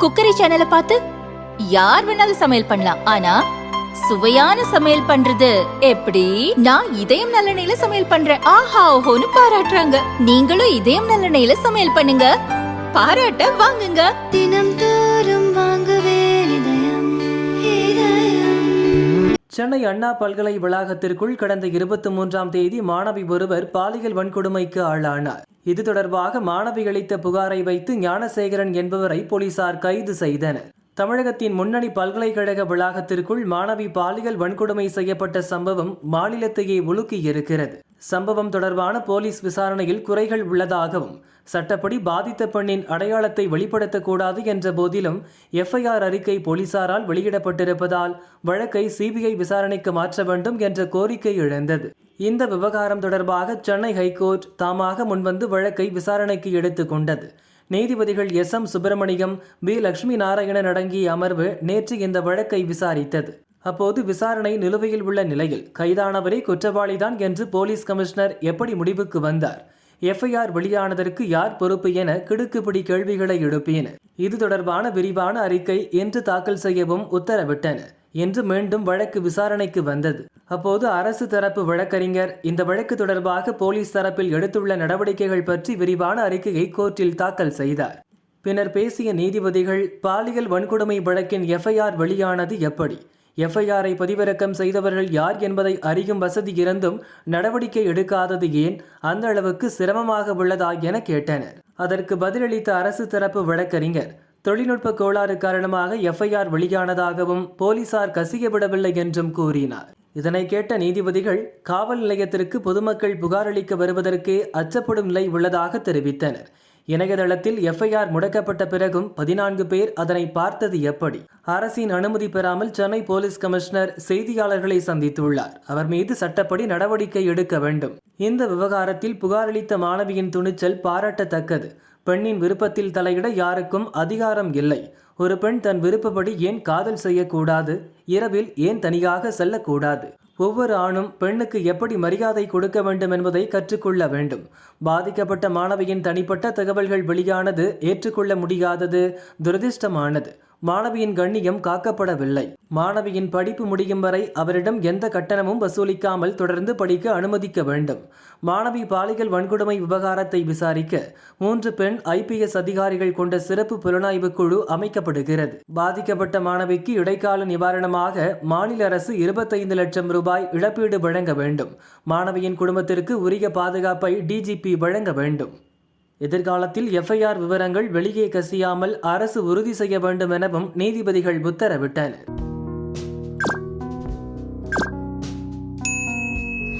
Cookery சேனலை பார்த்து யார் வேணாலும் சமையல் பண்ணலாம். ஆனா சுவையான சமையல் பண்றது எப்படி? நான் இதயம் நல்லெண்ணெயில சமையல் பண்றேன். ஆஹா ஓஹோன்னு பாராட்டுறாங்க. நீங்களும் இதயம் நல்லெண்ணெயில சமையல் பண்ணுங்க, பாராட்ட வாங்குங்க. தினம் தோறும் வாங்குவே இதயம். சென்னை அண்ணா பல்கலை வளாகத்திற்குள் கடந்த 23ஆம் தேதி மாணவி ஒருவர் பாலியல் வன்கொடுமைக்கு ஆளானார். இது தொடர்பாக மாணவி அளித்த புகாரை வைத்து ஞானசேகரன் என்பவரை போலீசார் கைது செய்தனர். தமிழகத்தின் முன்னணி பல்கலைக்கழக வளாகத்திற்குள் மாணவி பாலியல் வன்கொடுமை செய்யப்பட்ட சம்பவம் மாநிலத்தையே உலுக்கியிருக்கிறது. சம்பவம் தொடர்பான போலீஸ் விசாரணையில் குறைகள் உள்ளதாகவும் சட்டப்படி பாதித்த பெண்ணின் அடையாளத்தை வெளிப்படுத்தக்கூடாது என்ற போதிலும் எஃப்ஐஆர் அறிக்கை போலீசாரால் வெளியிடப்பட்டிருப்பதால் வழக்கை சிபிஐ விசாரணைக்கு மாற்ற வேண்டும் என்ற கோரிக்கை எழுந்தது. இந்த விவகாரம் தொடர்பாக சென்னை ஹைகோர்ட் தாமாக முன்வந்து வழக்கை விசாரணைக்கு எடுத்துக் கொண்டது. நீதிபதிகள் SM சுப்பிரமணியம், B லட்சுமி நாராயணன் அடங்கிய அமர்வு நேற்று இந்த வழக்கை விசாரித்தது. அப்போது விசாரணை நிலுவையில் உள்ள நிலையில் கைதானவரே குற்றவாளிதான் என்று போலீஸ் கமிஷனர் எப்படி முடிவுக்கு வந்தார்? எஃப்ஐஆர் வெளியானதற்கு யார் பொறுப்பு என கிடுக்குப்பிடி கேள்விகளை எழுப்பினர். இது தொடர்பான விரிவான அறிக்கை இன்று தாக்கல் செய்யவும் உத்தரவிட்டனர். இன்று மீண்டும் வழக்கு விசாரணைக்கு வந்தது. அப்போது அரசு தரப்பு வழக்கறிஞர் இந்த வழக்கு தொடர்பாக போலீஸ் தரப்பில் எடுத்துள்ள நடவடிக்கைகள் பற்றி விரிவான அறிக்கையை கோர்ட்டில் தாக்கல் செய்தார். பின்னர் பேசிய நீதிபதிகள், பாலியல் வன்கொடுமை வழக்கின் எஃப்ஐஆர் வெளியானது எப்படி? எஃப்ஐஆரை பதிவிறக்கம் செய்தவர்கள் யார் என்பதை அறியும் வசதி இருந்தும் நடவடிக்கை எடுக்காதது ஏன்? அந்த அளவுக்கு சிரமமாக உள்ளதா என கேட்டனர். அதற்கு பதிலளித்த அரசு தரப்பு வழக்கறிஞர், தொழில்நுட்ப கோளாறு காரணமாக எஃப்ஐஆர் வெளியானதாகவும் போலீசார் கசியவிடவில்லை என்றும் கூறினார். இதனை கேட்ட நீதிபதிகள், காவல் நிலையத்திற்கு பொதுமக்கள் புகார் அளிக்க வருவதற்கே அச்சப்படும் நிலை உள்ளதாக தெரிவித்தனர். இணையதளத்தில் எஃப்ஐஆர் முடக்கப்பட்ட பிறகும் 14 பேர் அதனை பார்த்தது எப்படி? அரசின் அனுமதி பெறாமல் சென்னை போலீஸ் கமிஷனர் செய்தியாளர்களை சந்தித்துள்ளார். அவர் மீது சட்டப்படி நடவடிக்கை எடுக்க வேண்டும். இந்த விவகாரத்தில் புகாரளித்த மாணவியின் துணிச்சல் பாராட்டத்தக்கது. பெண்ணின் விருப்பத்தில் தலையிட யாருக்கும் அதிகாரம் இல்லை. ஒரு பெண் தன் விருப்பப்படி ஏன் காதல் செய்யக்கூடாது? இரவில் ஏன் தனியாக செல்லக்கூடாது? ஒவ்வொரு ஆணும் பெண்ணுக்கு எப்படி மரியாதை கொடுக்க வேண்டும் என்பதை கற்றுக்கொள்ள வேண்டும். பாதிக்கப்பட்ட மாணவியின் தனிப்பட்ட தகவல்கள் வெளியானது ஏற்றுக்கொள்ள முடியாதது, துரதிர்ஷ்டமானது. மாணவியின் கண்ணியம் காக்கப்படவில்லை. மாணவியின் படிப்பு முடியும் வரை அவரிடம் எந்த கட்டணமும் வசூலிக்காமல் தொடர்ந்து படிக்க அனுமதிக்க வேண்டும். மாணவி பாலியல் வன்கொடுமை விவகாரத்தை விசாரிக்க 3 பெண் IPS அதிகாரிகள் கொண்ட சிறப்பு புலனாய்வு குழு அமைக்கப்படுகிறது. பாதிக்கப்பட்ட மாணவிக்கு இடைக்கால நிவாரணமாக மாநில அரசு 25 லட்சம் ரூபாய் இழப்பீடு வழங்க வேண்டும். மாணவியின் குடும்பத்திற்கு உரிய பாதுகாப்பை DGP வழங்க வேண்டும். எதிர்காலத்தில் எஃப்ஐஆர் விவரங்கள் வெளியே கசியாமல் அரசு உறுதி செய்ய வேண்டும் எனவும் நீதிபதிகள் உத்தரவிட்டனர்.